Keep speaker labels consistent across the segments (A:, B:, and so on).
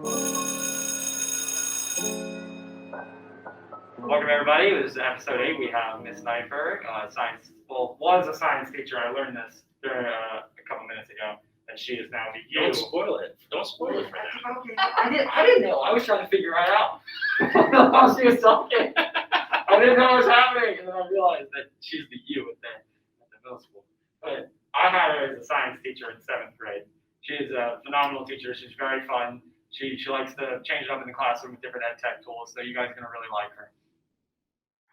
A: Welcome everybody. This is episode 8. We have Miss Neiffer, was a science teacher. I learned this during, a couple minutes ago, that she is now the U.
B: Don't spoil it. Don't spoil it for them.
A: Okay. I didn't know. I was trying to figure it out while she was talking. I didn't know what was happening, and then I realized that she's the U at the middle school. But I had her as a science teacher in 7th grade. She's a phenomenal teacher. She's very fun. She likes to change it up in the classroom with different ed tech tools, so you guys are going to really like her.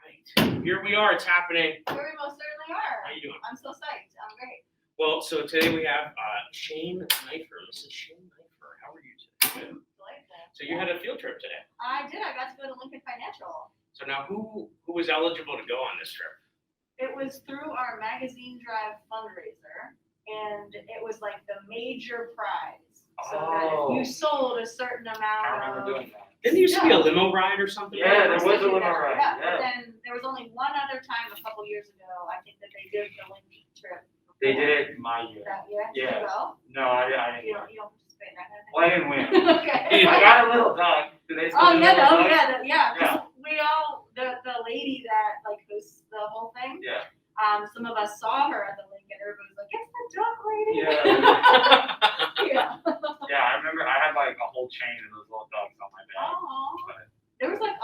B: Right. Here we are. It's happening.
C: Here we most certainly are.
B: How you doing?
C: I'm so psyched. I'm great.
B: Well, so today we have Shane Neiffer. Mrs. Shane Neiffer. How are you today?
C: Delightful.
B: So you had a field trip today.
C: I did. I got to go to Lincoln Financial.
B: So now who was eligible to go on this trip?
C: It was through our magazine drive fundraiser, and it was like the major prize. So that if you sold a certain amount
A: I remember doing that.
B: Didn't there used to be a limo ride or something?
A: Yeah, there was a limo ride.
C: Yeah,
A: Yeah.
C: but then there was only one other time a couple years ago, I think, that they did the Lincoln trip.
A: They did it my year.
C: That year?
A: Yeah.
C: Did you go?
A: No, I didn't.
C: You don't participate in that kind of thing?
A: Well, I didn't win.
C: Okay.
A: I got a little dog. Do they still
C: Oh,
A: do
C: yeah,
A: little
C: no,
A: dogs?
C: yeah. 'Cause we all, the lady that like hosts the whole thing,
A: Yeah.
C: some of us saw her at the Lincoln. Everybody was like, "It's the duck lady."
A: Yeah.
C: Yeah.
A: Yeah, I remember I had like a whole chain of those little dogs on my back.
C: Oh.
A: But
C: There was like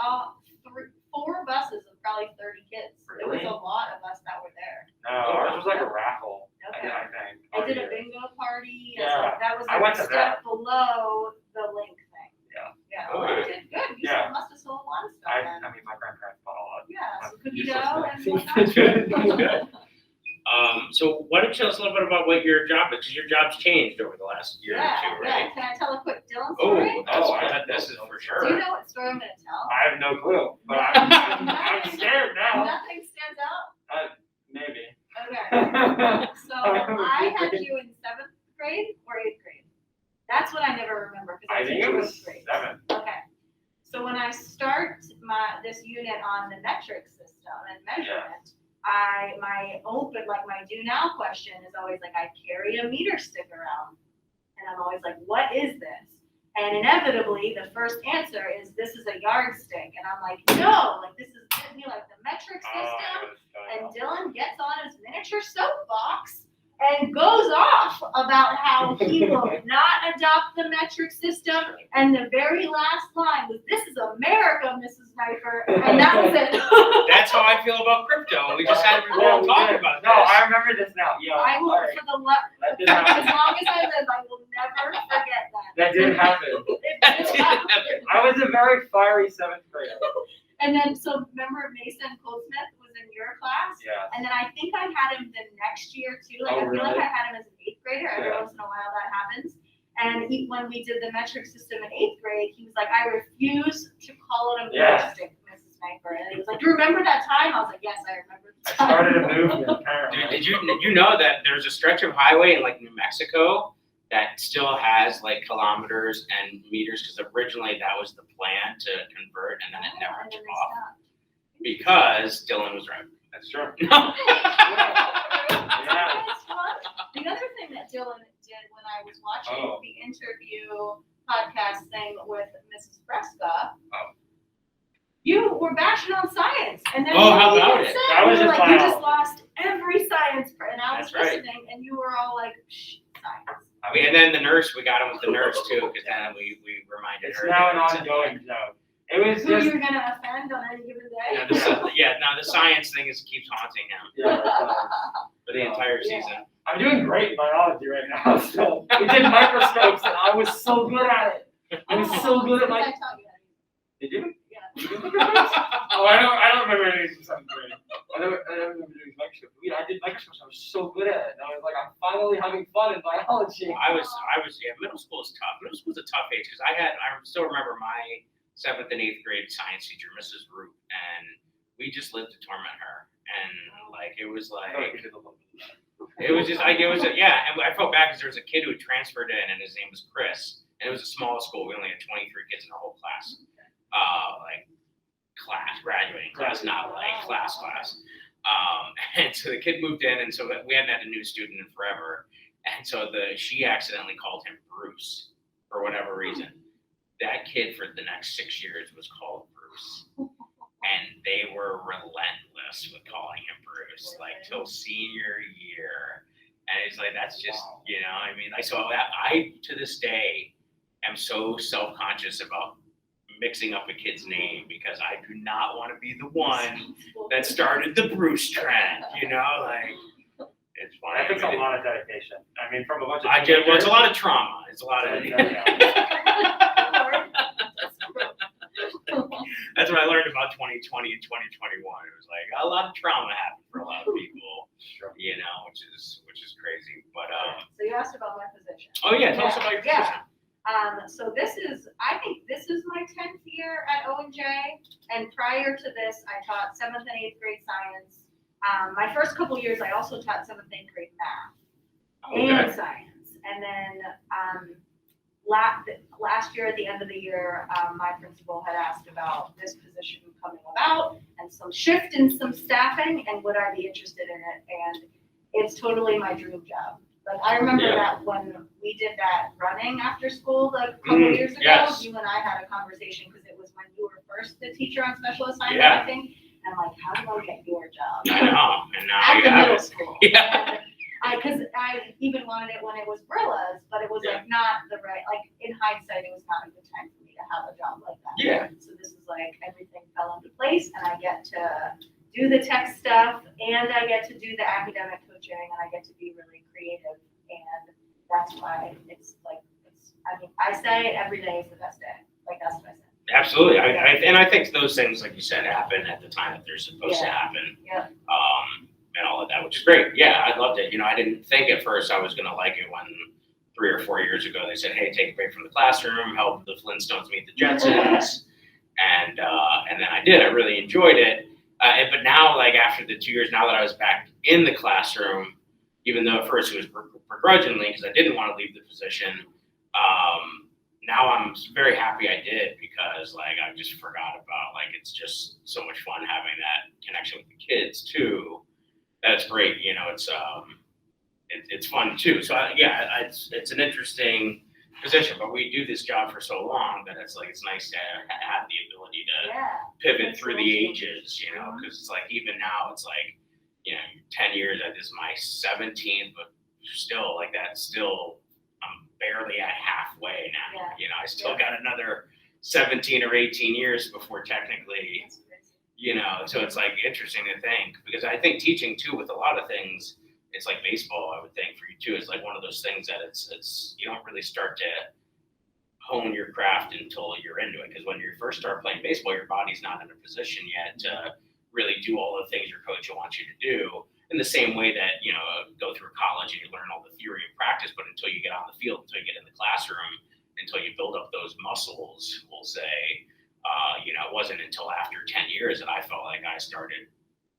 C: 4 buses of probably 30 kids. There was
A: Really?
C: a lot of us that were there.
A: no, ours was like a raffle.
C: Okay.
A: I think.
C: I did a
A: Our year.
C: bingo party.
A: Yeah.
C: So that was
A: I
C: like
A: went
C: a
A: to
C: step
A: that.
C: below the link thing.
A: Yeah.
C: Yeah.
B: Oh,
C: I
B: good.
C: did good. You
A: Yeah.
C: must have sold a lot of stuff
A: I
C: then.
A: mean, my grandparents bought a lot.
C: Yeah. So cookie
A: Useless
C: dough
A: things.
C: and whatnot.
A: That's good.
B: That's good. So why don't you tell us a little bit about what your job is? Because your job's changed over the last year or two, right?
C: Yeah. Can I tell a quick Dylan
B: Oh,
C: story?
B: this is for
C: Do you
B: sure.
C: know what story I'm going to tell?
A: I have no clue, but I'm scared now.
C: Nothing stands out?
A: Maybe.
C: Okay. So
A: remember
C: I had
A: fifth grade.
C: you in 7th grade or 8th grade. That's what I never remember because
A: I
C: I
A: think
C: took
A: it
C: you
A: was
C: in grade.
A: 7.
C: Okay. So when I start this unit on the metric system and measurement, my do now question is always like, I carry a meter stick around, and I'm always like, what is this? And inevitably, the first answer is, this is a yardstick, and I'm like, no, like this is like the metric system. And Dylan gets on his miniature soapbox and goes off about how he will not adopt the metric system. And the very last line was, "This is America, Mrs. Neiffer," and that was it.
B: That's how I feel about crypto. We just had a long talk about this.
A: No, I remember this now. Yeah.
C: I will,
A: Sorry.
C: for the
A: That did
C: as
A: happen.
C: long as I live, I will never forget that.
A: That did happen.
C: It
B: That
C: did
B: didn't
C: happen.
B: happen.
A: I was a very fiery 7th grader.
C: And then, so remember Mason Goldsmith was in your class?
A: Yeah.
C: And then I think I had him the next year too. Like
A: Oh,
C: I feel like
A: really?
C: I had him as an 8th grader. Every
A: Yeah.
C: once in a while that happens. And when we did the metric system in 8th grade, he was like, "I refuse to call it a
A: Yeah.
C: metric, Mrs. Neiffer." And he was like, "Do you remember that time?" I was like, "Yes, I remember the
A: I
C: time."
A: started a movement, apparently.
B: Dude, did you know that there's a stretch of highway in like New Mexico that still has like kilometers and meters? Because originally that was the plan to convert, and then it never
C: And then
B: took
C: they
B: off
C: stopped.
B: because Dylan was right.
A: That's true.
B: No.
A: Yeah.
C: It's fun. The other thing that Dylan did when I was watching
A: Oh.
C: the interview podcast thing with Mrs. Fresca,
A: Oh.
C: you were bashing on science, and then
B: Oh, how
C: you
B: about
C: even
B: it?
C: said,
A: That was
C: you were
A: just
C: like, you
A: my
C: just
A: own.
C: lost every science, and I was
B: That's right.
C: listening, and you were all like, "Shh, science."
B: And then the nurse, we got him with the nurse too, because then we reminded
A: It's
B: her.
A: now an
B: that it's
A: ongoing joke. It was
C: Who
A: just.
C: you're gonna offend on any given day?
B: Now the science thing keeps haunting him
A: Yeah,
B: for the entire
C: Yeah.
B: season.
A: I'm doing great in biology right now. So we did microscopes, and I was so good at it. I was so good at
C: Because I
A: my.
C: taught you how to use
A: Did you?
C: it. Yeah.
A: You did microscopes? Oh, I don't remember anything from 7th grade. I don't remember doing microscopes. I did microscopes. I was so good at it. And I was like, I'm finally having fun in biology.
B: I was, middle school is tough. Middle school is a tough age because I still remember my 7th and 8th grade science teacher, Mrs. Root, and we just lived to torment her. And like, it was like,
A: Oh, we did a little bit of that.
B: it was just like, yeah. And I felt bad because there was a kid who had transferred in and his name was Chris. And it was a small school. We only had 23 kids in our whole class. Graduating class, not like class. And so the kid moved in, and so we hadn't had a new student in forever. And so she accidentally called him Bruce for whatever reason. kid for the next 6 years was called Bruce. And they were relentless with calling him Bruce, like till senior year. And it's like, that's just, I mean, I to this day am so self-conscious about mixing up a kid's name because I do not want to be the one that started the Bruce trend, like, it's funny.
A: That takes a lot of dedication. I mean, from a bunch of
B: it's a lot of trauma. It's a lot of. That's what I learned about 2020 and 2021. It was like a lot of trauma happened for a lot of people, which is crazy. But
C: so you asked about my position.
B: Oh yeah, tell us about your position.
C: So I think this is my 10th year at O&J, and prior to this, I taught 7th and 8th grade science. My first couple years, I also taught 7th and 8th grade math and science, and then last year at the end of the year, my principal had asked about this position coming about and some shift in some staffing and would I be interested in it, and it's totally my dream job. Like I remember that when we did that running after school a couple years ago, you and I had a conversation because it was when you were first the teacher on special assignment, I think. And I'm like, how do I get your job?
B: I know, and now
C: at
B: you
C: the
B: have
C: middle
B: it.
C: school.
B: Yeah.
C: Because I even wanted it when it was Brilla's, but it was like not the right, like in hindsight, it was not a good time for me to have a job like that.
B: Yeah.
C: So this is like everything fell into place and I get to do the tech stuff and I get to do the academic coaching and I get to be really creative. And that's why I say every day is the best day. Like that's what I say.
B: Absolutely. I think those things, like you said, happen at the time that they're supposed to happen.
C: Yeah.
B: And all of that, which is great. Yeah, I loved it. I didn't think at first I was going to like it when 3 or 4 years ago they said, hey, take a break from the classroom, help the Flintstones meet the Jetsons. And then I did. I really enjoyed it. But now, like after the 2 years, now that I was back in the classroom, even though at first it was begrudgingly because I didn't want to leave the position, now I'm very happy I did because like I just forgot about like it's just so much fun having that connection with the kids too. That's great. It's fun too. So it's an interesting position, but we do this job for so long that it's nice to have the ability to pivot through the ages, because it's like even now it's like 10 years. This is my 17th, but still like that. Still, I'm barely at halfway now. I still got another 17 or 18 years before technically. So it's like interesting to think because I think teaching too with a lot of things, it's like baseball. I would think for you too, it's like one of those things that it's you don't really start to hone your craft until you're into it. Because when you first start playing baseball, your body's not in a position yet to really do all the things your coach wants you to do. In the same way that go through college and you learn all the theory and practice, but until you get on the field, until you get in the classroom, until you build up those muscles, we'll say. It wasn't until after 10 years that I felt like I started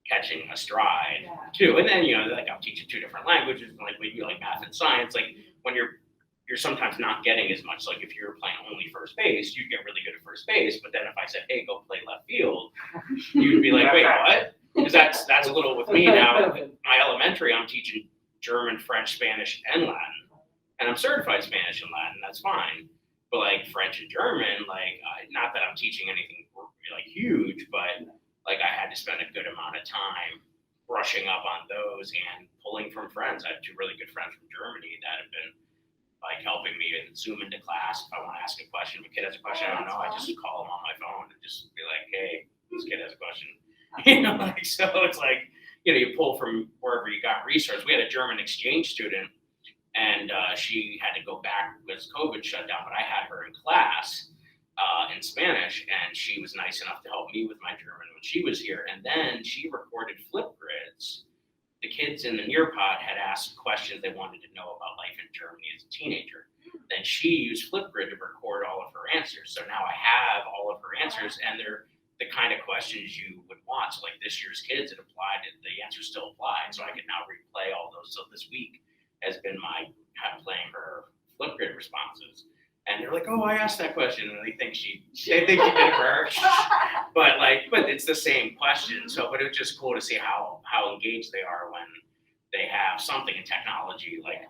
B: catching a stride too. And then, like I'm teaching 2 different languages, like we do like math and science, like when you're sometimes not getting as much, like if you're playing only first base, you'd get really good at first base. But then if I said, hey, go play left field, you'd be like, wait, what? Because that's a little with me now. My elementary, I'm teaching German, French, Spanish, and Latin. And I'm certified Spanish and Latin, that's fine. But like French and German, like not that I'm teaching anything like huge, but like I had to spend a good amount of time brushing up on those and pulling from friends. I have 2 really good friends from Germany that have been like helping me and Zoom into class. If I want to ask a question, if a kid has a question I don't know, I just call them on my phone and just be like, hey, this kid has a question. So it's like, you pull from wherever you got resource. We had a German exchange student and she had to go back because COVID shut down, but I had her in class in Spanish and she was nice enough to help me with my German when she was here. And then she recorded Flipgrids. The kids in the Nearpod had asked questions they wanted to know about life in Germany as a teenager. Then she used Flipgrid to record all of her answers. So now I have all of her answers and they're the kind of questions you would want. So like this year's kids, it applied, the answers still applied. So I can now replay all those. So this week has been my playing her Flipgrid responses. And they're like, oh, I asked that question. And they think she did it for her. But it's the same question. So, but it was just cool to see how engaged they are when they have something in technology, like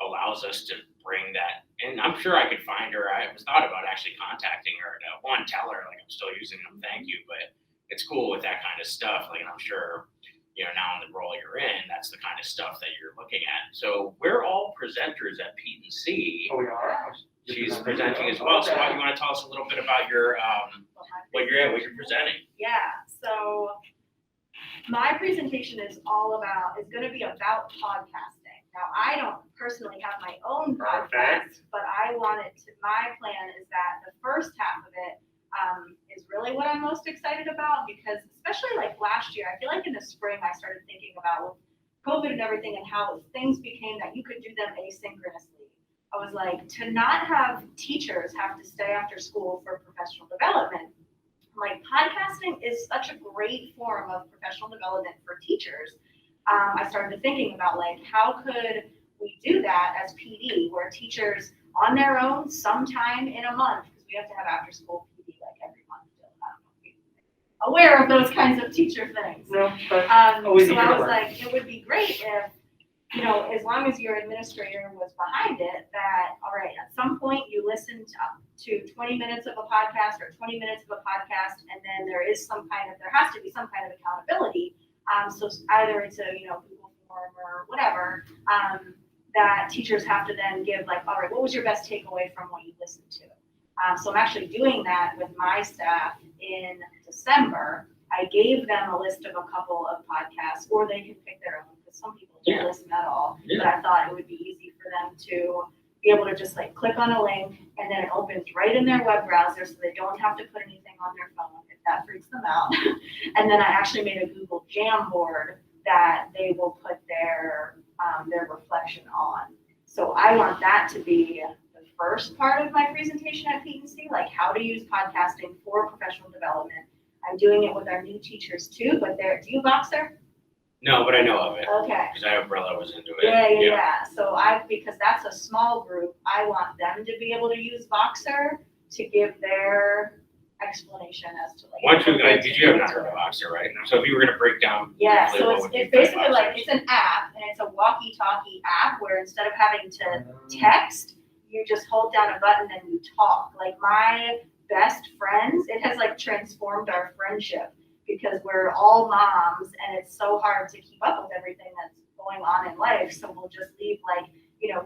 B: allows us to bring that and I'm sure I could find her. I was thought about actually contacting her to one, tell her like I'm still using them, thank you. But it's cool with that kind of stuff. Like, and I'm sure, now in the role you're in, that's the kind of stuff that you're looking at. So we're all presenters at Pete and C.
A: Oh, we are.
B: She's presenting as well. So why do you want to tell us a little bit about your what you're presenting?
C: Yeah. So my presentation is going to be about podcasting. Now, I don't personally have my own podcast, but my plan is that the first half of it is really what I'm most excited about, because especially like last year, I feel like in the spring, I started thinking about with COVID and everything and how things became that you could do them asynchronously. I was like, to not have teachers have to stay after school for professional development. Like, podcasting is such a great form of professional development for teachers. I started thinking about like, how could we do that as PD, where teachers on their own sometime in a month, because we have to have after school PD like every month. I don't know if you're aware of those kinds of teacher things.
A: No, but
C: So I was like, it would be great if, as long as your administrator was behind it, that, all right, at some point you listened to 20 minutes of a podcast or 20 minutes of a podcast, and then there has to be some kind of accountability. So either it's a, Google form or whatever, that teachers have to then give like, all right, what was your best takeaway from what you listened to? So I'm actually doing that with my staff in December. I gave them a list of a couple of podcasts, or they can pick their own, because some people don't listen at all.
B: Yeah.
C: But I thought it would be easy for them to be able to just like click on a link, and then it opens right in their web browser, so they don't have to put anything on their phone if that freaks them out. And then I actually made a Google Jamboard that they will put their reflection on. So I want that to be the first part of my presentation at PNC, like how to use podcasting for professional development. I'm doing it with our new teachers too, but do you Boxer?
B: No, but I know of it.
C: Okay.
B: Because I know Brilla was into it.
C: Yeah. So because that's a small group, I want them to be able to use Boxer to give their explanation as to like.
B: Did you have not heard of Boxer, right? So if you were going to break down.
C: Yeah,
B: briefly,
C: so
B: what would you
C: it's
B: think
C: basically like,
B: Boxer is?
C: it's an app, and it's a walkie-talkie app where instead of having to text, you just hold down a button and you talk. Like, my best friends, it has like transformed our friendship, because we're all moms and it's so hard to keep up with everything that's going on in life. So we'll just leave like,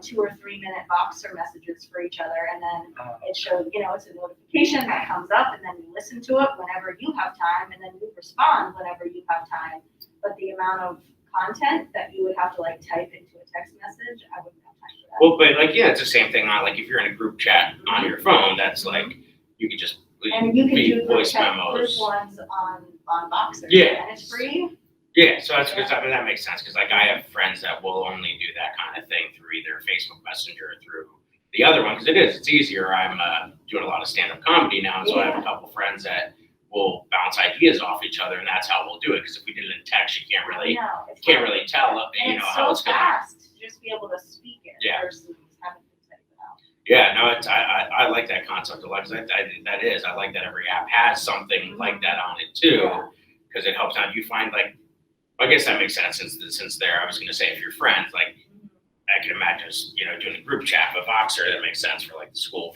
C: 2 or 3 minute Boxer messages for each other. And then it shows, it's a notification that comes up, and then you listen to it whenever you have time, and then you respond whenever you have time. But the amount of content that you would have to like type into a text message, I wouldn't have time for that.
B: Well, but like, it's the same thing on like if you're in a group chat on your phone, that's like, you could just
C: And you can do
B: voice
C: group
B: memos.
C: ones on Boxer.
B: Yeah.
C: And it's free.
B: Yeah, so that's because that makes sense, because like I have friends that will only do that kind of thing through either Facebook Messenger or through the other one, because it's easier. I'm doing a lot of stand-up comedy now, and so I have a couple friends that will bounce ideas off each other, and that's how we'll do it. Because if we did it in text, you can't really tell,
C: And
B: how it's
C: so
B: going.
C: fast to just be able to speak it versus having to type it out.
B: Yeah, no, I like that concept a lot, because I like that every app has something like that on it too, because it helps out. You find like, I guess that makes sense since I was going to say, if you're friends, like I can imagine just, doing a group chat with Boxer, that makes sense for like the school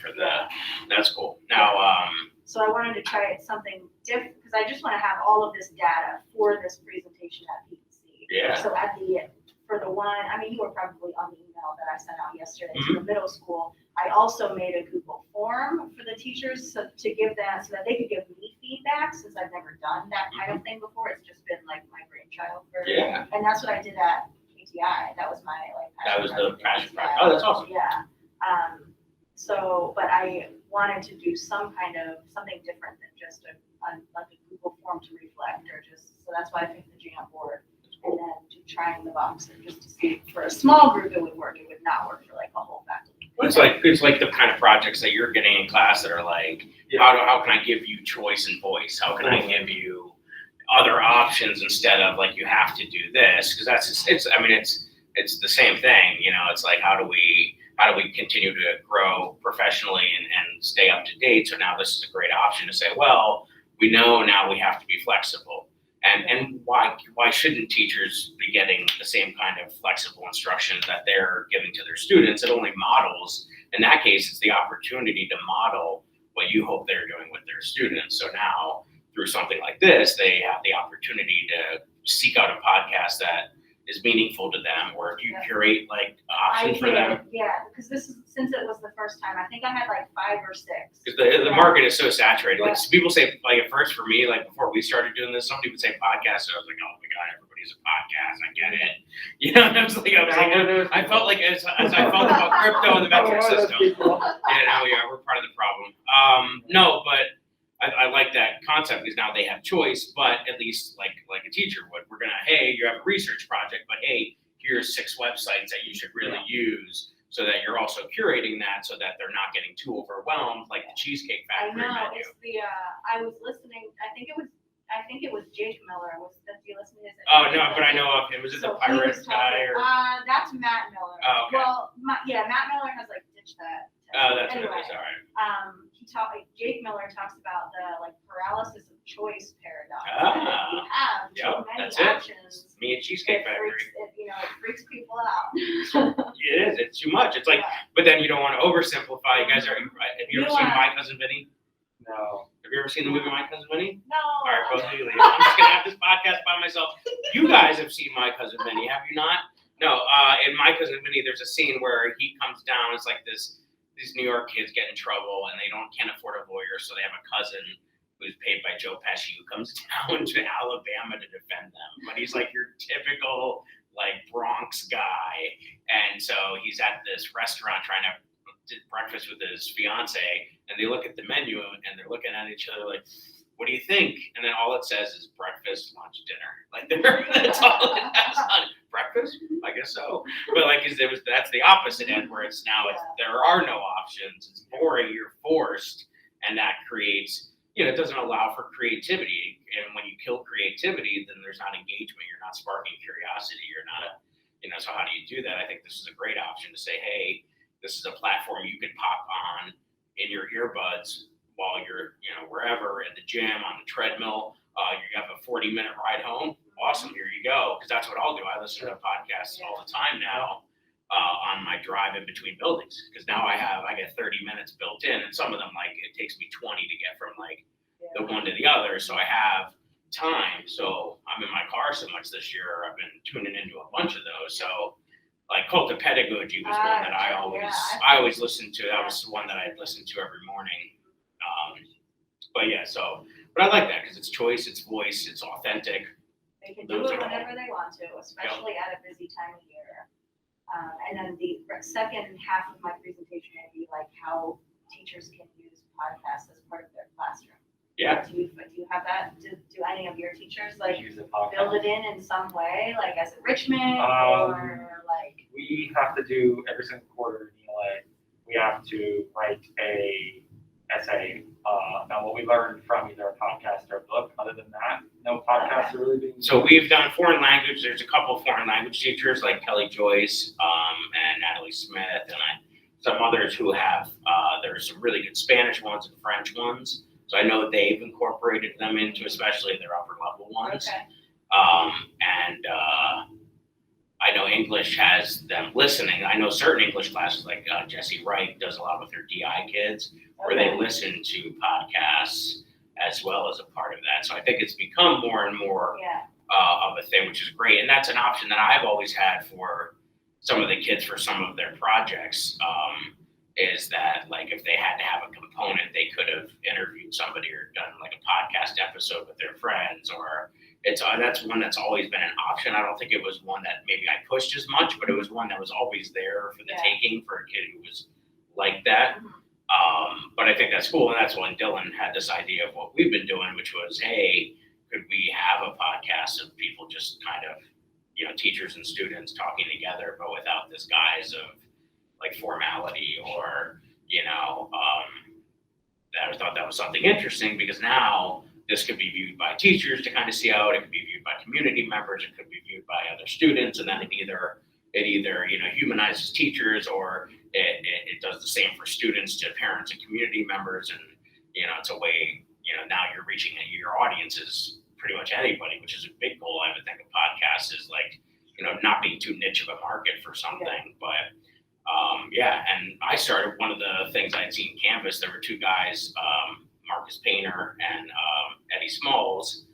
B: that's cool. Now,
C: so I wanted to try something different, because I just want to have all of this data for this presentation at PNC.
B: Yeah.
C: So for the one, you were probably on the email that I sent out yesterday to the middle school. I also made a Google form for the teachers to give that, so that they could give me feedback, since I've never done that kind of thing before. It's just been like my brainchild. And that's what I did at KTI. That was my
B: that was the passion project. Oh, that's awesome.
C: Yeah. But I wanted to do something different than just a Google form to reflect, so that's why I picked the Jamboard. And then trying the Boxer, just to see if for a small group it would work. It would not work for like a whole faculty.
B: Well, it's like the kind of projects that you're getting in class that are like, how can I give you choice and voice? How can I give you other options instead of like, you have to do this? Because it's the same thing, it's like, how do we continue to grow professionally and stay up to date? So now this is a great option to say, well, we know now we have to be flexible. And why shouldn't teachers be getting the same kind of flexible instructions that they're giving to their students? It only models in that case, it's the opportunity to model what you hope they're doing with their students. So now through something like this, they have the opportunity to seek out a podcast that is meaningful to them, or if you curate like options for them.
C: Yeah, because since it was the first time, I think I had like 5 or 6.
B: Because the market is so saturated. Like people say, like at first for me, like before we started doing this, somebody would say podcast, and I was like, oh my god, everybody's a podcast. I get it. You know, and I felt like as I felt about crypto and the metric system. Yeah, we're part of the problem. No, but I like that concept because now they have choice, but at least like a teacher would. We're gonna, hey, you have a research project, but hey, here's 6 websites that you should really use, so that you're also curating that so that they're not getting too overwhelmed like the Cheesecake Factory
C: I know,
B: menu.
C: it's I was listening, I think it was Jake Miller. Did you listen to his?
B: Oh no, but I know of him. Was it the pirate guy or?
C: That's Matt Miller.
B: Oh, okay.
C: Well, Matt Miller has like ditched that.
B: Oh, that's
C: anyway,
B: what it is. All right.
C: Jake Miller talks about the like paralysis of choice paradox.
B: Ah,
C: you have too many
B: that's
C: options.
B: Me and Cheesecake Factory.
C: It freaks people out.
B: It is. It's too much. It's like, but then you don't want to oversimplify. You guys have you ever seen My Cousin Vinny?
A: No.
B: Have you ever seen the movie My Cousin Vinny?
C: No.
B: All right, both of you leave. I'm just gonna have this podcast by myself. You guys have seen My Cousin Vinny, have you not? No. In My Cousin Vinny, there's a scene where he comes down. It's like these New York kids get in trouble and they can't afford a lawyer, so they have a cousin who's paid by Joe Pesci who comes down to Alabama to defend them. But he's like your typical like Bronx guy, and so he's at this restaurant trying to breakfast with his fiance, and they look at the menu and they're looking at each other like, what do you think? And then all it says is breakfast, lunch, dinner. Like that's all it has on it. Breakfast? I guess so. But like that's the opposite end where there are no options. It's boring, you're forced, and that creates, it doesn't allow for creativity. And when you kill creativity, then there's not engagement, you're not sparking curiosity, you're not so how do you do that? I think this is a great option to say, hey, this is a platform you can pop on in your earbuds while you're, wherever, in the gym, on the treadmill. You have a 40-minute ride home. Awesome, here you go. Because that's what I'll do. I listen to podcasts all the time now on my drive in between buildings. Because now I get 30 minutes built in, and some of them it takes me 20 to get from the one to the other. So I have time. So I'm in my car so much this year. I've been tuning into a bunch of those. So Cult of Pedagogy was one that I always listened to. That was the one that I'd listen to every morning. But I like that because it's choice, it's voice, it's authentic.
C: They can do it whenever they want to, especially at a busy time of year. And then the second half of my presentation will be how teachers can use podcasts as part of their classroom.
B: Yeah.
C: Do you have that? Do any of your teachers
A: use a podcast?
C: build it in some way, as enrichment or
A: We have to do every single quarter in ELA. We have to write a essay on what we learned from either a podcast or a book. Other than that, no podcasts are really being.
B: So we've done foreign language. There's a couple of foreign language teachers like Kelly Joyce and Natalie Smith, and some others who have. There's some really good Spanish ones and French ones. So I know they've incorporated them into, especially their upper level ones.
C: Okay.
B: I know English has them listening. I know certain English classes, like Jesse Wright does a lot with their DI kids, where they listen to podcasts as well as a part of that. So I think it's become more and more of a thing, which is great. And that's an option that I've always had for some of the kids for some of their projects, is that if they had to have a component, they could have interviewed somebody or done a podcast episode with their friends, or that's one that's always been an option. I don't think it was one that maybe I pushed as much, but it was one that was always there for the taking for a kid who was like that. But I think that's cool, and that's when Dylan had this idea of what we've been doing, which was, hey, could we have a podcast of people just kind of, teachers and students talking together, but without this guise of formality or, I thought that was something interesting because now this could be viewed by teachers to kind of see out. It could be viewed by community members. It could be viewed by other students, and then it either humanizes teachers or it does the same for students to parents and community members, and it's a way now you're reaching your audience is pretty much anybody, which is a big goal. I would think a podcast is not being too niche of a market for something, but Yeah, and I started one of the things I'd seen Canvas. There were two guys, Marcus Painter and Eddie Smalls,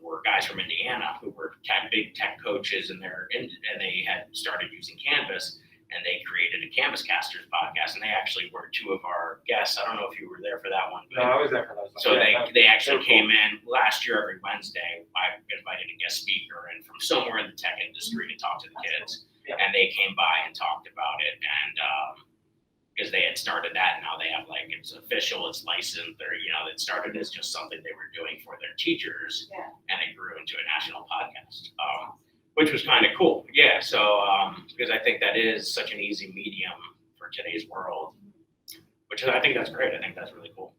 B: were guys from Indiana who were big tech coaches, and they had started using Canvas, and they created a Canvas Casters podcast, and they actually were two of our guests. I don't know if you were there for that one, but
A: No, I was there for those.
B: so they actually came in last year every Wednesday. I invited a guest speaker in from somewhere in the tech industry to talk to the kids.
A: Yeah.
B: And they came by and talked about it, and because they had started that, now they have it's official, it's licensed. It started as just something they were doing for their teachers, and it grew into a national podcast, which was kind of cool. Yeah, so because I think that is such an easy medium for today's world, which I think that's great. I think that's really cool.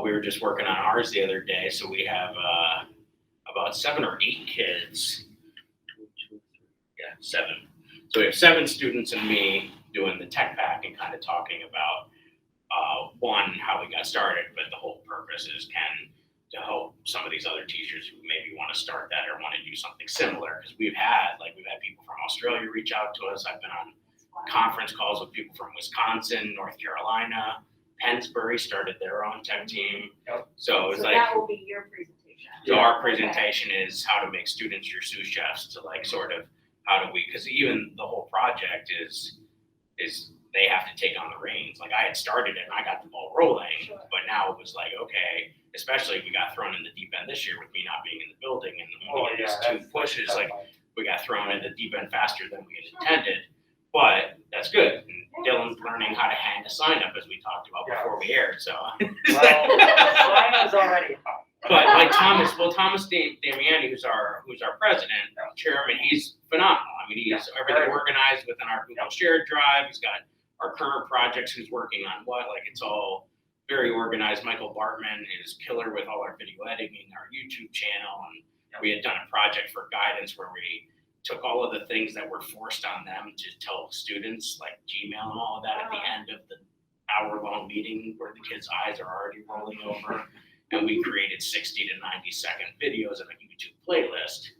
B: We were just working on ours the other day, so we have about 7 or 8 kids. Yeah, 7. So we have 7 students and me doing the tech pack and kind of talking about one, how we got started, but the whole purpose is to help some of these other teachers who maybe want to start that or want to do something similar. Because we've had people from Australia reach out to us. I've been on conference calls with people from Wisconsin, North Carolina, Pennsbury started their own tech team.
A: Yep.
B: So it's
C: that will be your presentation.
B: So our presentation is how to make students your sous chefs, to sort of how do we, because even the whole project is they have to take on the reins. I had started it and I got the ball rolling, but now it was okay, especially we got thrown in the deep end this year with me not being in the building, and only just 2 pushes, we got thrown in the deep end faster than we had intended, but that's good. And Dylan's learning how to hang a sign up, as we talked about before we aired, so.
A: Well, sign is already hot.
B: But Thomas Damiani, who's our president, chairman, he's phenomenal. I mean, he's everything organized within our Google Shared Drive. He's got our current projects, who's working on what, it's all very organized. Michael Bartman is killer with all our video editing, our YouTube channel, and we had done a project for guidance where we took all of the things that were forced on them to tell students, like Gmail and all of that, at the end of the hour-long meeting where the kids' eyes are already rolling over. And we created 60 to 90-second videos in a YouTube playlist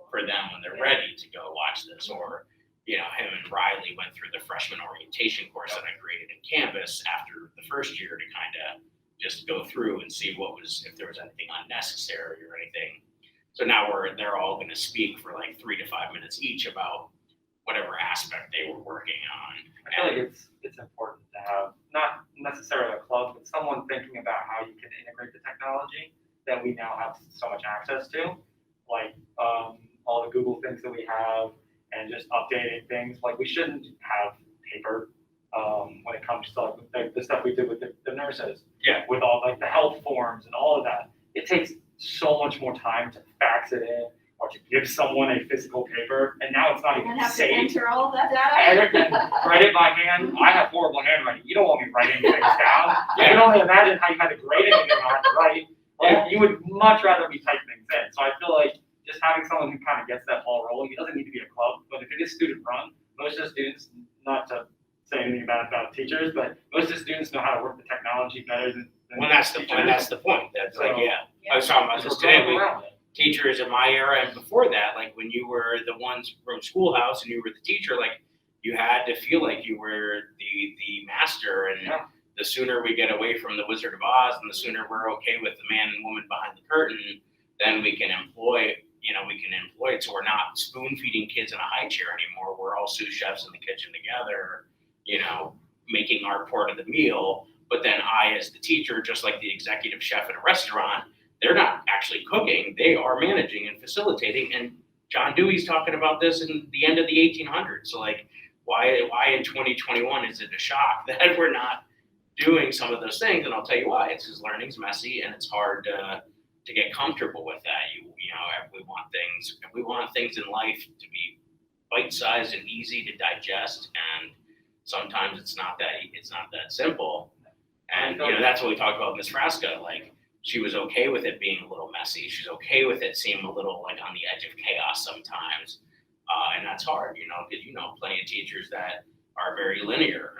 B: for them when they're ready to go watch this. Or, him and Riley went through the freshman orientation course that I created in Canvas after the first year to kind of just go through and see if there was anything unnecessary or anything. So now they're all going to speak for 3 to 5 minutes each about whatever aspect they were working on.
A: I feel like it's important to have not necessarily a club, but someone thinking about how you can integrate the technology that we now have so much access to, all the Google things that we have, and just updating things. We shouldn't have paper when it comes to the stuff we did with the nurses. Yeah. With all the health forms and all of that. It takes so much more time to fax it in or to give someone a physical paper, and now it's not even safe.
C: And have to enter all that data.
A: And write it by hand. I have horrible handwriting. You don't want me writing things down. I can only imagine how you had to grade anything I had to write. You would much rather me type things in. So I feel like just having someone who kind of gets that ball rolling, it doesn't need to be a club, but if it is student run, most of the students, not to say anything about teachers, but most of the students know how to work the technology better than
B: that's the point. That's the point. That's I was talking about this today. Teachers in my era and before that, when you were the ones from Schoolhouse and you were the teacher, you had to feel like you were the master, and the sooner we get away from the Wizard of Oz and the sooner we're okay with the man and woman behind the curtain, then we can employ it, so we're not spoon feeding kids in a high chair anymore. We're all sous chefs in the kitchen together, making our part of the meal. But then I, as the teacher, just like the executive chef at a restaurant, they're not actually cooking, they are managing and facilitating. And John Dewey's talking about this in the end of the 1800s. So why in 2021 is it a shock that we're not doing some of those things? And I'll tell you why. It's because learning's messy and it's hard to get comfortable with that. We want things in life to be bite-sized and easy to digest, and sometimes it's not that simple. And that's what we talked about with Miss Frasca. She was okay with it being a little messy. She's okay with it seeming a little on the edge of chaos sometimes. And that's hard, because plenty of teachers that are very linear.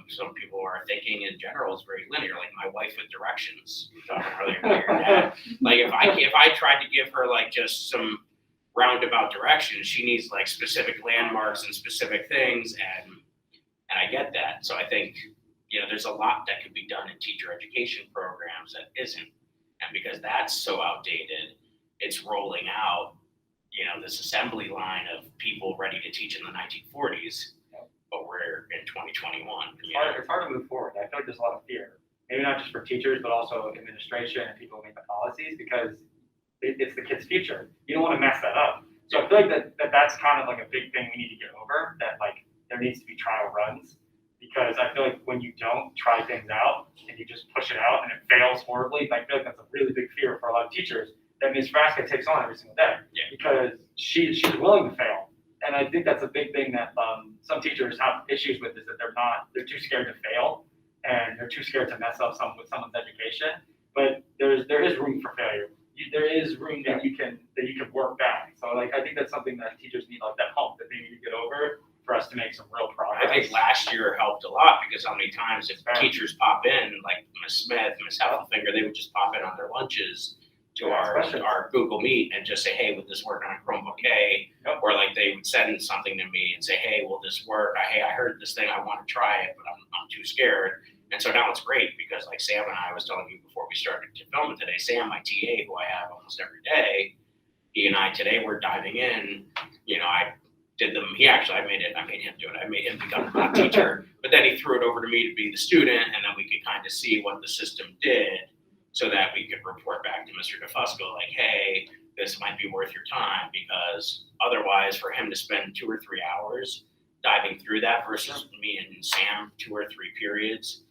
B: Some people are thinking in general is very linear. My wife with directions. We were talking earlier about your dad. If I tried to give her just some roundabout directions, she needs specific landmarks and specific things. And And I get that. So I think, there's a lot that could be done in teacher education programs that isn't. And because that's so outdated, it's rolling out, this assembly line of people ready to teach in the 1940s, but we're in 2021.
A: It's hard to move forward. I feel like there's a lot of fear. Maybe not just for teachers, but also administration and people who make the policies, because it's the kids' future. You don't want to mess that up. So I feel like that's kind of like a big thing we need to get over, that like there needs to be trial runs, because I feel like when you don't try things out and you just push it out and it fails horribly, I feel like that's a really big fear for a lot of teachers that Ms. Frasca takes on every single day, because she's willing to fail. And I think that's a big thing that some teachers have issues with, is that they're too scared to fail, and they're too scared to mess up with someone's education. But there is room for failure. There is room that you can work back. So like I think that's something that teachers need, like that hump that they need to get over for us to make some real progress.
B: I think last year helped a lot, because how many times if teachers pop in, like Ms. Smith, Ms. Heffelfinger, they would just pop in on their lunches to our Google Meet and just say, hey, would this work on a Chromebook A?
A: Yep.
B: Or like they would send something to me and say, hey, will this work? Hey, I heard this thing, I want to try it, but I'm too scared. And so now it's gret, because like Sam and I was telling you before we started to film it today, Sam, my TA, who I have almost every day, he and I today were diving in. I did them. I made him do it. I made him become a teacher, but then he threw it over to me to be the student, and then we could kind of see what the system did, so that we could report back to Mr. DeFusco, like, hey, this might be worth your time, because otherwise for him to spend 2 or 3 hours diving through that versus me and Sam 2 or 3 periods,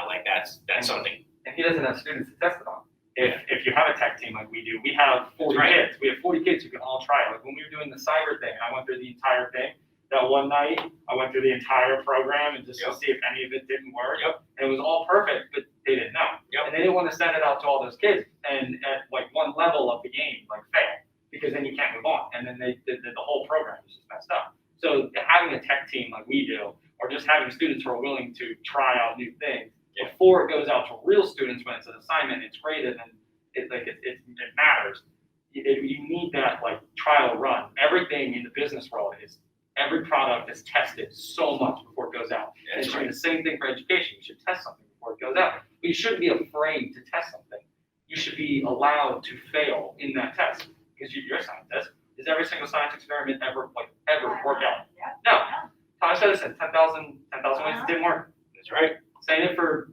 B: like that's something.
A: And he doesn't have students to test it on. If you have a tech team like we do, we have 40 kids. We have 40 kids who can all try it. Like when we were doing the cyber thing, I went through the entire thing. That one night, I went through the entire program and just to see if any of it didn't work. And it was all perfect, but they didn't know. And they didn't want to send it out to all those kids. And at like one level of the game, like fail, because then you can't move on. And then the whole program is just messed up. So having a tech team like we do, or just having students who are willing to try out new things before it goes out to real students when it's an assignment, it's graded, and it matters. You need that like trial run. Everything in the business world every product is tested so much before it goes out. And it's the same thing for education. You should test something before it goes out. But you shouldn't be afraid to test something. You should be allowed to fail in that test, because you're a scientist. Is every single science experiment ever work out? No. Thomas Edison, 10,000 ways it didn't work.
B: That's right.
A: Saying it for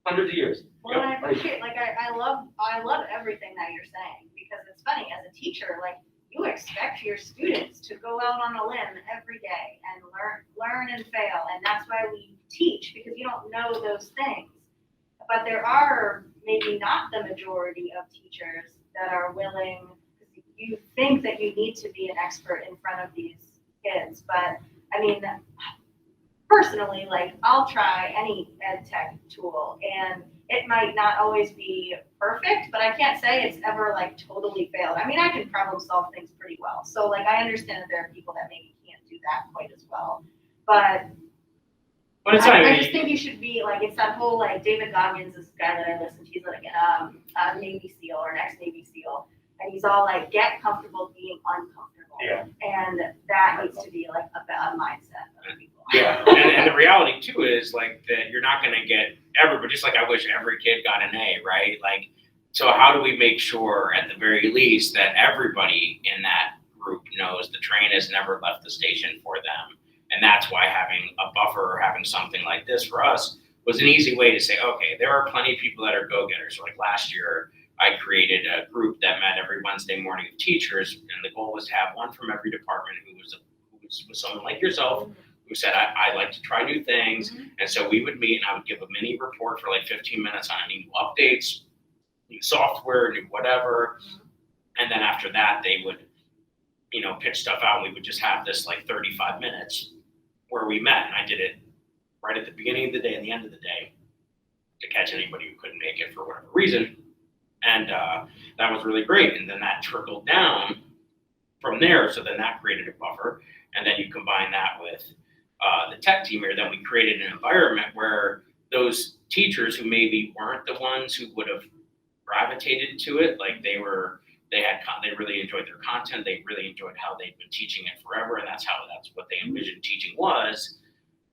A: hundreds of years.
C: Well, I appreciate, I love everything that you're saying, because it's funny, as a teacher, like, you expect your students to go out on a limb every day and learn and fail, and that's why we teach, because you don't know those things. But there are maybe not the majority of teachers that are willing. You think that you need to be an expert in front of these kids, but I mean, personally, like, I'll try any ed tech tool, and it might not always be perfect, but I can't say it's ever like totally failed. I mean, I can problem solve things pretty well. So like, I understand that there are people that maybe can't do that quite as well, but I just think you should be like, it's that whole like David Goggins, this guy that I listened to, he's like a Navy SEAL or an ex-Navy SEAL, and he's all like, get comfortable being uncomfortable.
A: Yeah.
C: And that needs to be like a mindset of people.
B: Yeah, and the reality too is like that you're not going to get everybody. Just like I wish every kid got an A, right? Like, so how do we make sure at the very least that everybody in that group knows the train has never left the station for them? And that's why having a buffer or having something like this for us was an easy way to say, okay, there are plenty of people that are go-getters. So like last year, I created a group that met every Wednesday morning of teachers, and the goal was to have one from every department who was someone like yourself, who said, I like to try new things. Mm-hmm. And so we would meet, and I would give a mini report for like 15 minutes on any new updates, new software, new whatever. And then after that, they would, pitch stuff out. And we would just have this like 35 minutes where we met. And I did it right at the beginning of the day and the end of the day to catch anybody who couldn't make it for whatever reason. And that was really great. And then that trickled down from there. So then that created a buffer. And then you combine that with the tech team here, then we created an environment where those teachers who maybe weren't the ones who would have gravitated to it, like they really enjoyed their content, they really enjoyed how they'd been teaching it forever, and that's what they envisioned teaching was.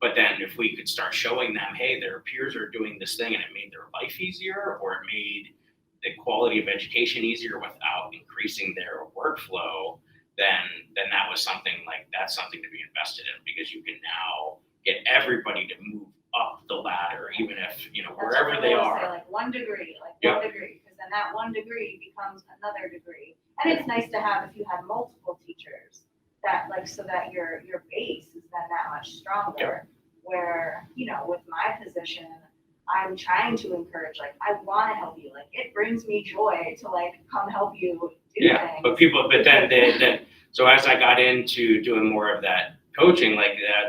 B: But then if we could start showing them, hey, their peers are doing this thing and it made their life easier, or it made the quality of education easier without increasing their workflow, then that was something like, that's something to be invested in, because you can now get everybody to move up the ladder, even if, wherever they are.
C: Say, like 1 degree,
B: Yep.
C: 1 degree, because then that 1 degree becomes another degree. And it's nice to have, if you had multiple teachers, that so that your base is then that much stronger.
B: Yep.
C: Where, with my position, I'm trying to encourage, I want to help you. It brings me joy to come help you do things.
B: But then, so as I got into doing more of that coaching,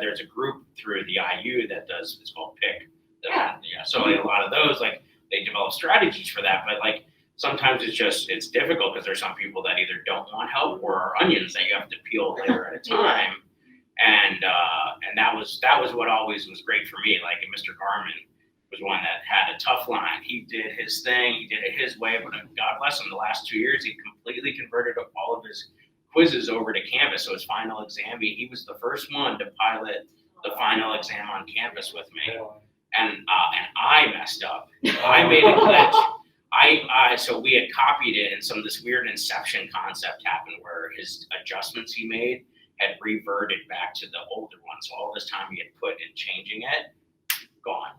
B: there's a group through the IU that does, it's called PIC. So a lot of those, they develop strategies for that, but sometimes it's difficult because there's some people that either don't want help or are onions that you have to peel a layer at a time. And that was what always was great for me. Mr. Garman was one that had a tough line. He did his thing, he did it his way, but God bless him, the last 2 years, he completely converted all of his quizzes over to Canvas. So his final exam, he was the first one to pilot the final exam on campus with me. And I messed up. I made a glitch. So we had copied it, and some of this weird inception concept happened where his adjustments he made had reverted back to the older one. So all this time he had put in changing it, gone.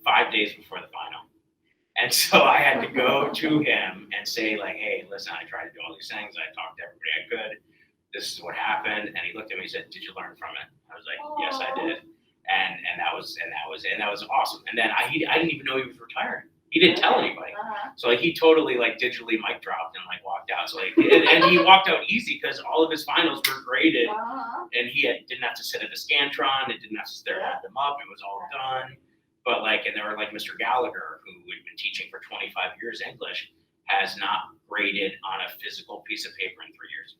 B: 5 days before the final. And so I had to go to him and say, hey, listen, I tried to do all these things. I talked to everybody I could. This is what happened. And he looked at me and said, did you learn from it? I was like, yes, I did. And that was awesome. And then I didn't even know he was retired. He didn't tell anybody. So he totally digitally mic dropped and walked out. So and he walked out easy because all of his finals were graded, and he didn't have to sit at a Scantron. It didn't have to stare at them up. It was all done. But and there were Mr. Gallagher, who had been teaching for 25 years English, has not graded on a physical piece of paper in 3 years.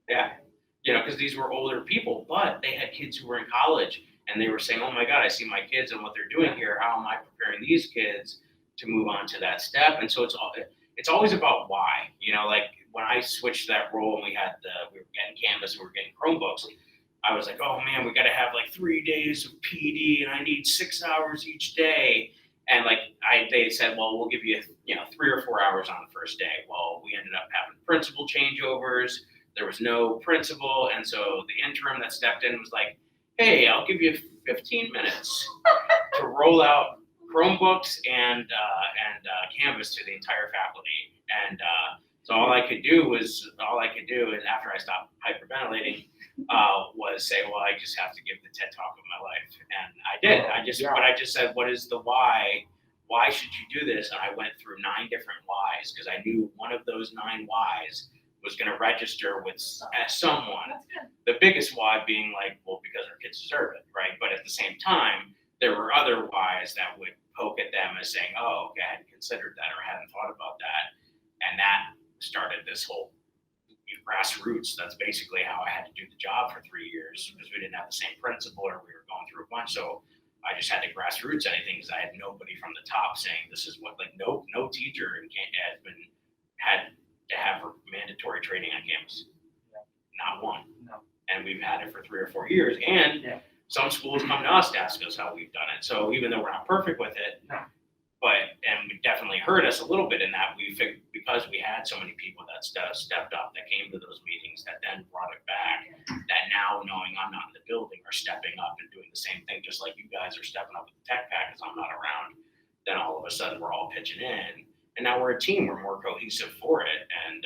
B: Yeah, because these were older people, but they had kids who were in college. And they were saying, oh my God, I see my kids and what they're doing here. How am I preparing these kids to move on to that step? And so it's always about why. When I switched that role and we were getting Canvas, we were getting Chromebooks, I was like, oh man, we got to have 3 days of PD, and I need 6 hours each day. And they said, well, we'll give you 3 or 4 hours on the first day. Well, we ended up having principal changeovers. There was no principal, and so the interim that stepped in was like, hey, I'll give you 15 minutes to roll out Chromebooks and Canvas to the entire faculty. And so all I could do, and after I stopped hyperventilating, was say, well, I just have to give the TED Talk of my life. And I did. But I just said, what is the why? Why should you do this? And I went through 9 different whys, because I knew one of those 9 whys was going to register with someone. The biggest why being well, because our kids deserve it, right? But at the same time, there were other whys that would poke at them as saying, oh, okay, I hadn't considered that or hadn't thought about that. And that started this whole grassroots. That's basically how I had to do the job for 3 years, because we didn't have the same principal, or we were going through a bunch. So I just had to grassroots anything, because I had nobody from the top saying this is what, no teacher had to have mandatory training on campus. Not one.
A: No.
B: And we've had it for 3 or 4 years. And some schools come to us to ask us how we've done it. So even though we're not perfect with it, and it definitely hurt us a little bit in that because we had so many people that stepped up, that came to those meetings, that then brought it back, that now knowing I'm not in the building are stepping up and doing the same thing, just like you guys are stepping up with the tech pack because I'm not around, then all of a sudden we're all pitching in. And now we're a team. We're more cohesive for it, and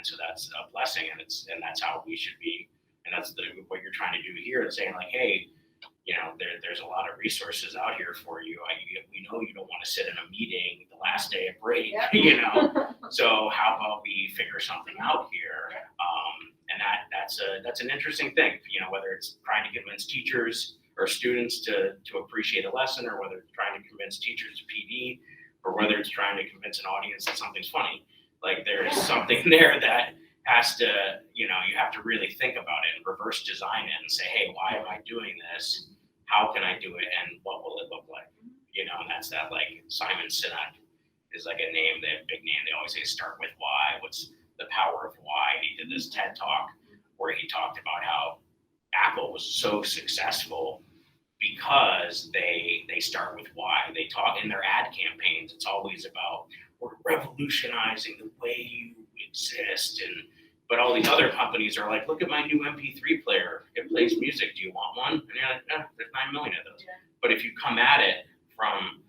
B: so that's a blessing, and that's how we should be, and that's what you're trying to do here. Is saying hey, there's a lot of resources out here for you. We know you don't want to sit in a meeting the last day of break, So how about we figure something out here? And that's an interesting thing. Whether it's trying to convince teachers or students to appreciate a lesson, or whether it's trying to convince teachers to PD, or whether it's trying to convince an audience that something's funny. There's something there that has to, you have to really think about it and reverse design it and say, hey, why am I doing this? How can I do it? And what will it look like? And that's that, Simon Sinek is a name, they have a big name. They always say, start with why. What's the power of why? He did this TED Talk where he talked about how tackle was so successful because they start with why. They talk in their ad campaigns. It's always about we're revolutionizing the way you exist, but all these other companies are like, look at my new MP3 player. It plays music. Do you want one? And you're like, there's 9 million of those.
C: Yeah.
B: But if you come at it from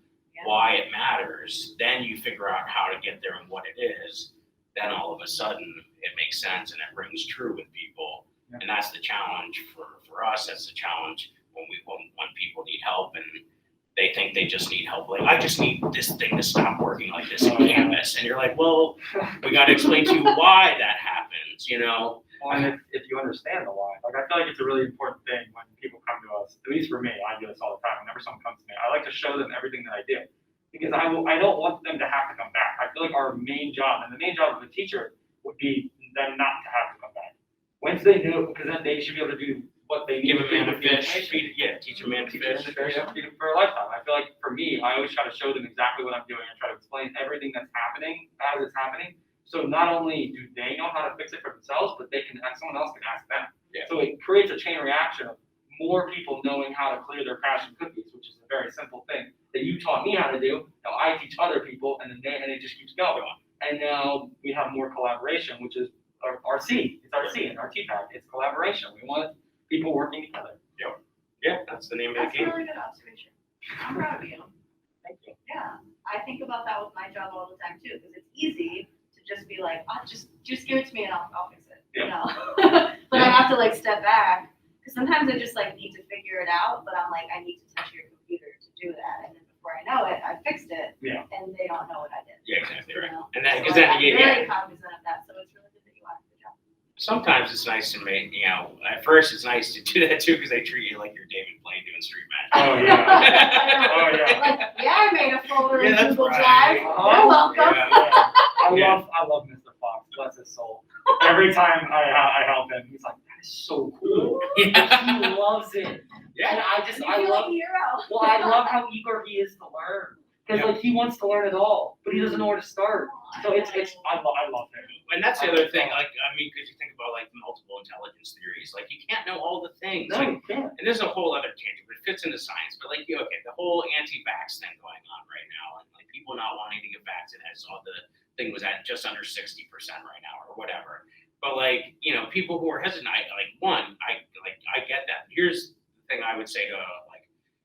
B: why it matters, then you figure out how to get there and what it is. Then all of a sudden it makes sense and it rings true with people.
A: Yeah.
B: And that's the challenge for us. That's the challenge when people need help and they think they just need help. Like, I just need this thing to stop working like this in Canvas. And you're like, well, we got to explain to you why that happens, you know?
A: Well, and if you understand the why, like I feel like it's a really important thing when people come to us, at least for me, I do this all the time. Whenever someone comes to me, I like to show them everything that I do. Because I don't want them to have to come back. I feel like our main job, and the main job of a teacher would be them not to have to come back. Once they do, because then they should be able to do what they need
B: Give a
A: to do
B: man a
A: with the
B: fish,
A: information.
B: teach a man to
A: Teach them
B: fish.
A: to fish, feed them for a lifetime. I feel like for me, I always try to show them exactly what I'm doing and try to explain everything that's happening as it's happening. So not only do they know how to fix it for themselves, but they can someone else can ask them.
B: Yeah.
A: So it creates a chain reaction of more people knowing how to clear their passion cookies, which is a very simple thing that you taught me how to do. Now I teach other people, and it just keeps going. And now we have more collaboration, which is our C. It's our C and our TPAC. It's collaboration. We want people working together.
B: Yeah, that's the name of
C: That's
B: the
C: a
B: game.
C: really good observation. I'm proud of you.
A: Thank you.
C: Yeah, I think about that with my job all the time too, because it's easy to just be like, oh, just give it to me and I'll fix it. You know? But I have to like step back, because sometimes I just like need to figure it out, but I'm like, I need to touch your computer to do that, and then before I know it, I fixed it, and they don't know what I did.
B: Yeah, exactly right.
C: You know?
B: And that,
C: So
B: because then,
C: I'm very cognizant of that, so it's really good that you asked the job.
B: sometimes it's nice to make, at first it's nice to do that too, because they treat you like you're David Blaine doing street magic.
A: Oh, yeah.
C: Oh,
A: yeah.
C: Like, yeah, I made a folder in
B: Yeah, that's
C: Google
B: right.
C: Drive. You're welcome.
B: Yeah.
A: I love Mr. Fox. Bless his soul. Every time I help him, he's like, that is so cool.
B: Yeah.
A: He loves it. And
B: Yeah.
C: You feel like a hero.
A: Well, I love how eager he is to learn. Because like he wants to learn it all, but he doesn't know where to start. So I love him.
B: And that's the other thing, because you think about like the multiple intelligence theories, like you can't know all the things.
A: No,
B: Like,
A: you can't.
B: and there's a whole other tangent, but it fits into science. But like, the whole anti-vax thing going on right now, and like people not wanting to get vaccinated. I saw the thing was at just under 60% right now, or whatever. But like, people who are hesitant, I get that. Here's the thing I would say to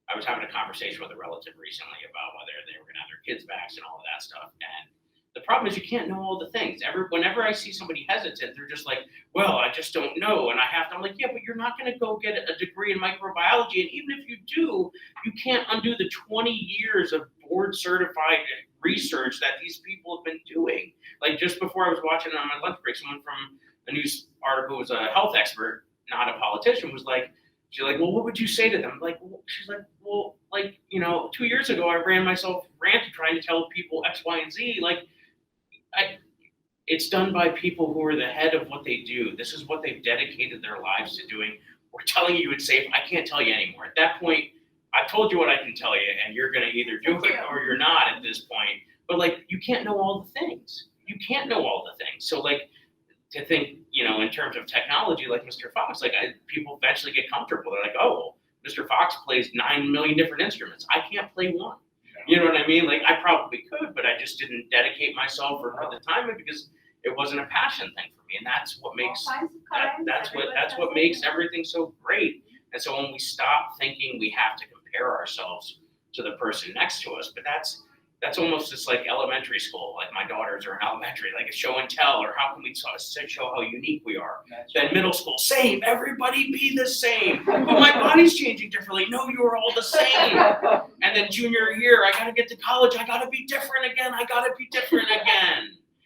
B: I was having a conversation with a relative recently about whether they were going to have their kids vaxxed and all of that stuff. And the problem is you can't know all the things. Whenever I see somebody hesitant, they're just like, well, I just don't know. And I'm like, yeah, but you're not going to go get a degree in microbiology. And even if you do, you can't undo the 20 years of board certified research that these people have been doing. Like just before I was watching on my lunch break, someone from a news article who was a health expert, not a politician, was like, she's like, well, what would you say to them? She's like, well, 2 years ago, I ran myself ranting trying to tell people X, Y, and Z. It's done by people who are the head of what they do. This is what they've dedicated their lives to doing. We're telling you it's safe. I can't tell you anymore. At that point, I've told you what I can tell you, and you're going to either do it or you're not at this point. But you can't know all the things. You can't know all the things. So to think, in terms of technology, like Mr. Fox, people eventually get comfortable. They're like, oh, well, Mr. Fox plays 9 million different instruments. I can't play one. You know what I mean? I probably could, but I just didn't dedicate myself or put the time in because it wasn't a passion thing for me. And that's what makes that's what makes everything so great. And so when we stop thinking we have to compare ourselves to the person next to us, but that's almost just like elementary school. Like my daughters are in elementary, like a show and tell, or how can we show how unique we are? Then middle school, same, everybody be the same. But my body's changing differently. No, you're all the same. And then junior year, I gotta get to college. I gotta be different again.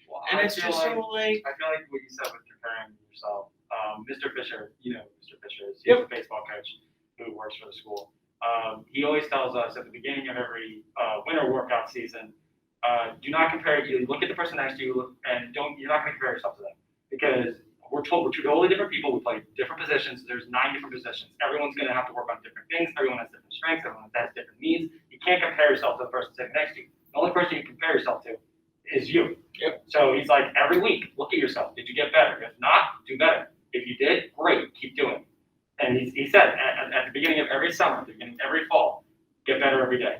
A: Well,
B: And it's just so
A: I feel like what you said with comparing yourself. Mr. Fisher, Mr. Fisher is he's a baseball coach who works for the school. He always tells us at the beginning of every winter workout season, do not compare. You look at the person next to you, and you're not going to compare yourself to them because we're two totally different people. We play different positions. There's 9 different positions. Everyone's going to have to work on different things. Everyone has different strengths. Everyone has different needs. You can't compare yourself to the person sitting next to you. The only person you compare yourself to is you.
B: Yep.
A: So he's like, every week, look at yourself. Did you get better? If not, do better. If you did, great. Keep doing it. And he said at the beginning of every summer, at the beginning of every fall, get better every day.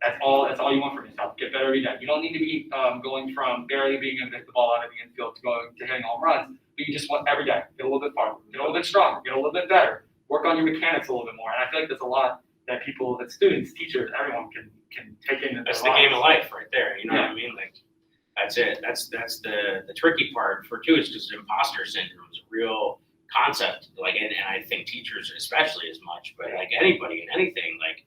A: That's all you want from yourself. Get better every day. You don't need to be going from barely being able to hit the ball out of the infield to going to hitting home runs, but you just want every day. Get a little bit farther, get a little bit stronger, get a little bit better. Work on your mechanics a little bit more. And I feel like there's a lot that people, that students, teachers, everyone can take into their
B: That's
A: lives.
B: the game of life right there. You know
A: Yeah.
B: what I mean? Like, that's it. That's the tricky part for too. Is just imposter syndrome is a real concept. Like, and I think teachers especially as much, but like anybody in anything. Like,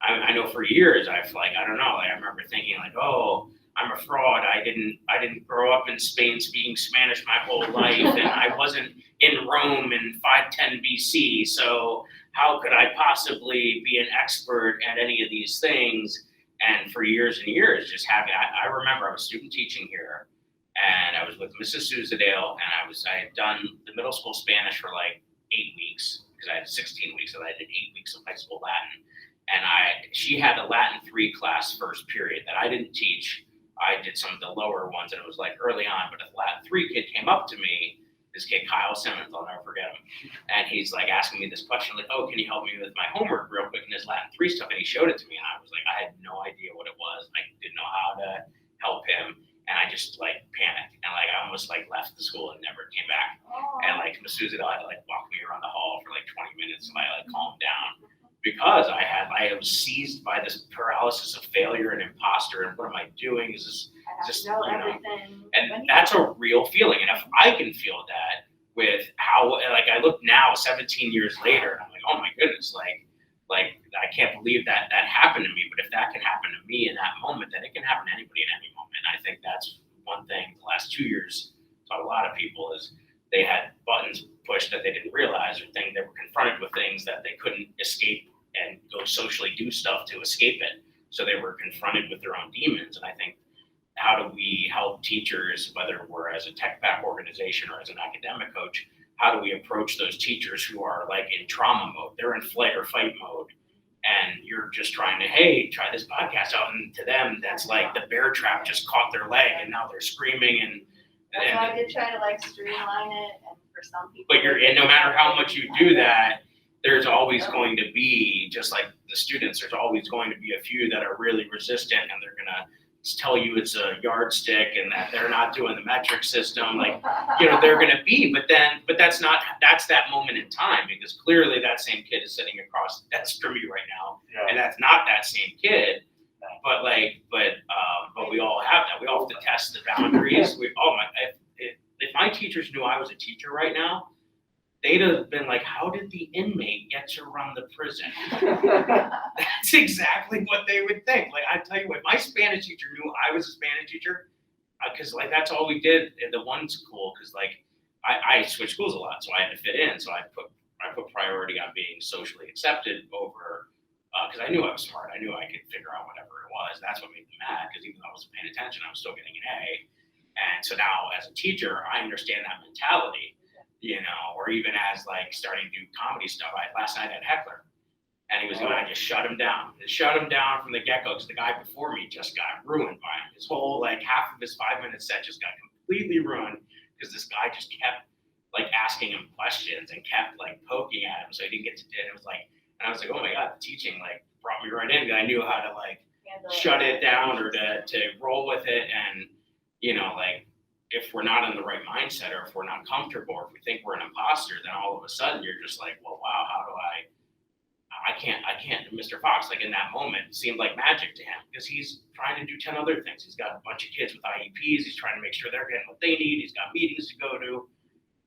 B: I know for years I've like I don't know. Like, I remember thinking like, oh, I'm a fraud. I didn't grow up in Spain speaking Spanish my whole life, and I wasn't in Rome in 510 BC. So how could I possibly be an expert at any of these things? And for years and years, just having, I remember I was student teaching here, and I was with Mrs. Sousadale, and I had done the middle school Spanish for like 8 weeks, because I had 16 weeks, so I did 8 weeks of high school Latin. And she had a Latin 3 class first period that I didn't teach. I did some of the lower ones, and it was like early on, but a Latin 3 kid came up to me, this kid, Kyle Simmons, I'll never forget him. And he's like asking me this question, like, oh, can you help me with my homework real quick in this Latin 3 stuff? And he showed it to me, and I was like, I had no idea what it was. I didn't know how to help him. And I just like panicked, and like I almost like left the school and never came back. And like Ms. Sousadale had to like walk me around the hall for like 20 minutes so I like calmed down. Because I was seized by this paralysis of failure and imposter, and what am I doing? Is this just,
C: know
B: you know,
C: everything.
B: and that's a real feeling. And if I can feel that with how, like I look now 17 years later, and I'm like, oh my goodness, like I can't believe that happened to me. But if that can happen to me in that moment, then it can happen to anybody in any moment. And I think that's one thing the last 2 years taught a lot of people is they had buttons pushed that they didn't realize, or things they were confronted with things that they couldn't escape and go socially do stuff to escape it. So they were confronted with their own demons. And I think, how do we help teachers, whether we're as a tech back organization or as an academic coach, how do we approach those teachers who are like in trauma mode? They're in flight or fight mode. And you're just trying to, hey, try this podcast out. And to them, that's like the bear trap just caught their leg, and now they're screaming.
C: So I did try to like streamline it, and for some people.
B: But and no matter how much you do that, there's always going to be, just like the students, there's always going to be a few that are really resistant, and they're gonna tell you it's a yardstick and that they're not doing the metric system. Like, you know, they're gonna be, but that's that moment in time, because clearly that same kid is sitting across the desk from you right now, and that's not that same kid. But we all have that. We all have to test the boundaries. If my teachers knew I was a teacher right now, they'd have been like, how did the inmate get to run the prison? That's exactly what they would think. Like, I tell you what, my Spanish teacher knew I was a Spanish teacher, because like that's all we did in the one school, because like I switched schools a lot, so I had to fit in. So I put priority on being socially accepted over, because I knew I was smart. I knew I could figure out whatever it was. That's what made me mad, because even though I wasn't paying attention, I was still getting an A. And so now as a teacher, I understand that mentality. You know, or even as like starting to do comedy stuff. Last night I had a heckler, and he was going, I just shut him down. I shut him down from the get-go, because the guy before me just got ruined by him. His whole, like half of his 5-minute set just got completely ruined, because this guy just kept like asking him questions and kept like poking at him, so he didn't get to do it. It was like, and I was like, oh my God, the teaching like brought me right in, because I knew how to like shut it down, or to roll with it. And, you know, like, if we're not in the right mindset, or if we're not comfortable, or if we think we're an imposter, then all of a sudden you're just like, well, wow, how do I can't, Mr. Fox, like in that moment, it seemed like magic to him, because he's trying to do 10 other things. He's got a bunch of kids with IEPs. He's trying to make sure they're getting what they need. He's got meetings to go to,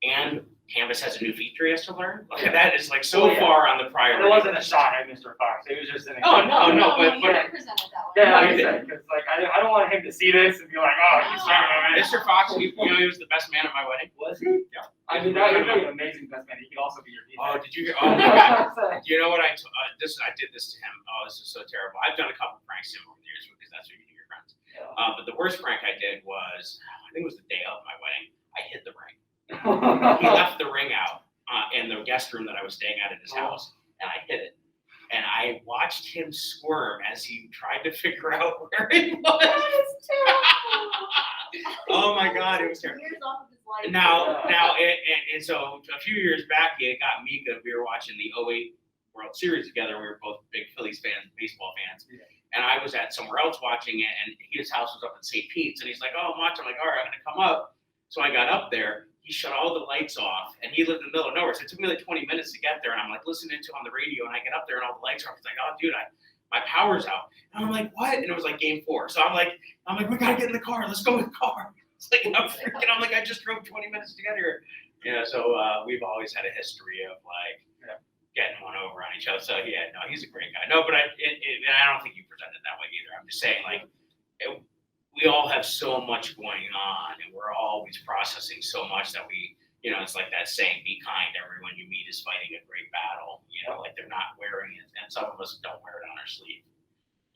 B: and Canvas has a new feature he has to learn. Like, that is like so far on the priority.
A: It wasn't a shot at Mr. Fox. It was just an
B: No,
C: you
B: but
C: didn't present it that way.
A: yeah, like I said, because like I don't want him to see this and be like, oh, he's talking about it.
B: Mr. Fox, you know, he was the best man at my wedding.
A: Was he?
B: Yeah.
A: I mean, that would be an amazing best man. He could also be your
B: Oh,
A: DJ.
B: did you? Oh my God! Do you know what I did this to him? Oh, this is so terrible. I've done a couple pranks to him over the years, because that's what you do to your friends.
A: Yeah.
B: But the worst prank I did was, I think it was the day of my wedding. I hid the ring. He left the ring out in the guest room that I was staying at in his house, and I hid it. And I watched him squirm as he tried to figure out where it was.
C: That is terrible.
B: Oh my God, it was terrible.
C: Years off of his like.
B: And so a few years back, it got Mika. We were watching the '08 World Series together. We were both big Phillies fans, baseball fans.
A: Yeah.
B: And I was at somewhere else watching it, and his house was up in St. Pete's, and he's like, "Oh, I'm watching." I'm like, "All right, I'm gonna come up." So I got up there. He shut all the lights off, and he lived in the middle of nowhere. So it took me like 20 minutes to get there, and I'm like listening to it on the radio, and I get up there, and all the lights are off. He's like, "Oh, dude, my power's out." And I'm like, "What?" And it was like game 4. So I'm like, "We gotta get in the car. Let's go in the car." It's like I'm like, I just drove 20 minutes to get here. So we've always had a history of like getting one over on each other. So yeah, no, he's a great guy. No, but and I don't think you presented that way either. I'm just saying like we all have so much going on, and we're always processing so much that we, it's like that saying, "Be kind. Everyone you meet is fighting a great battle." Like they're not wearing it, and some of us don't wear it on our sleeve.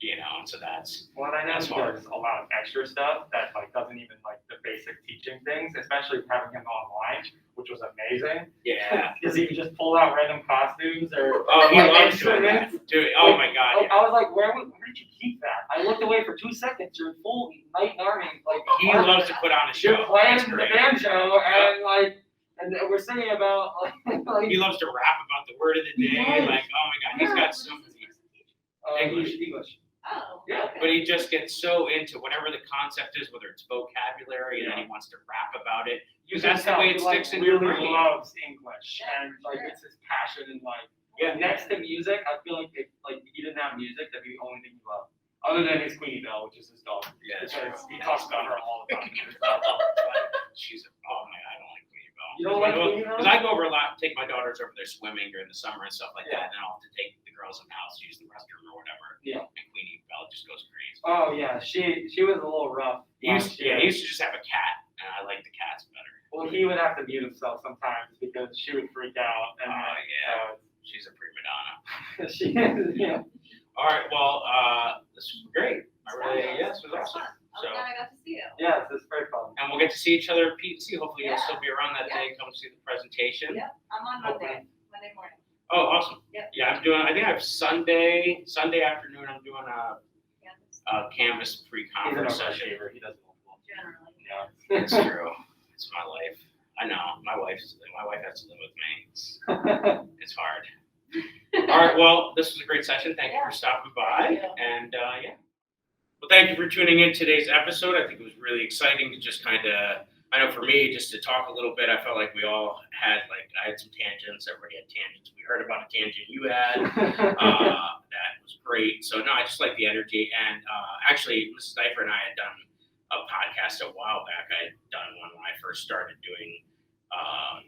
B: And so that's.
A: Well, I know there's a lot of extra stuff that like doesn't even like the basic teaching things, especially having him online, which was amazing.
B: Yeah.
A: Because he could just pull out random costumes or
B: he loves doing that, dude. Oh my god.
A: I was like, where did you keep that? I looked away for 2 seconds. You're in full knight in army. Like
B: he loves to put on a show.
A: You're playing the banjo and like. And we're singing about like.
B: He loves to rap about the word of the day. Like, oh my god, he's got so many.
A: English.
C: Oh.
A: Yeah.
B: But he just gets so into whatever the concept is, whether it's vocabulary, and then he wants to rap about it.
A: You
B: That's
A: can
B: the way
A: tell
B: it
A: he, like,
B: sticks in your
A: really
B: brain.
A: loves English, and like it's his passion. And like next to music, I feel like if like he didn't have music, that'd be the only thing he loved, other than his Queenie Belle, which is his dog.
B: Yeah,
A: because he talks about her all the time.
B: She's oh man, I don't like Queenie Belle.
A: You don't like Queenie Belle?
B: Because I go over a lot, take my daughters over there swimming during the summer and stuff like that, and then I'll have to take the girls in the house to use the restroom or whatever.
A: Yeah.
B: And Queenie Belle just goes crazy.
A: Oh yeah, she was a little rough.
B: He used to just have a cat, and I like the cats better.
A: Well, he would have to mute himself sometimes because she would freak out. And
B: she's a prima donna.
A: She is, yeah.
B: All right, well, this was great. This was awesome.
C: I'm glad I got to see you.
A: Yes, it's very fun.
B: And we'll get to see each other at PTC. Hopefully you'll still be around that day and come see the presentation.
C: Yeah, I'm on Monday morning.
B: Oh, awesome.
C: Yep.
B: Yeah, I think I have Sunday afternoon, I'm doing a Canvas pre-conference session.
A: He doesn't know.
C: Generally.
A: Yeah.
B: It's true. It's my life. I know. My wife has to live with me. It's hard. All right. Well, this was a great session. Thank you for stopping by. And well, thank you for tuning in today's episode. I think it was really exciting to just kind of, I know for me, just to talk a little bit, I felt like we all had, I had some tangents. Everybody had tangents. We heard about a tangent you had. That was great. So no, I just like the energy. And actually, Mrs. Neiffer and I had done a podcast a while back. I had done one when I first started doing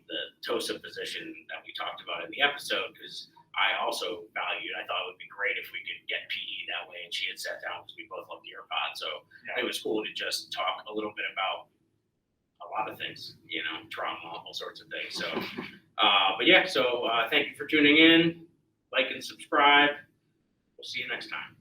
B: the TOSA position that we talked about in the episode, because I also valued, I thought it would be great if we could get PE that way, and she had sat down because we both love the AirPod. So it was cool to just talk a little bit about a lot of things, trauma, all sorts of things. So, so thank you for tuning in, like and subscribe. We'll see you next time.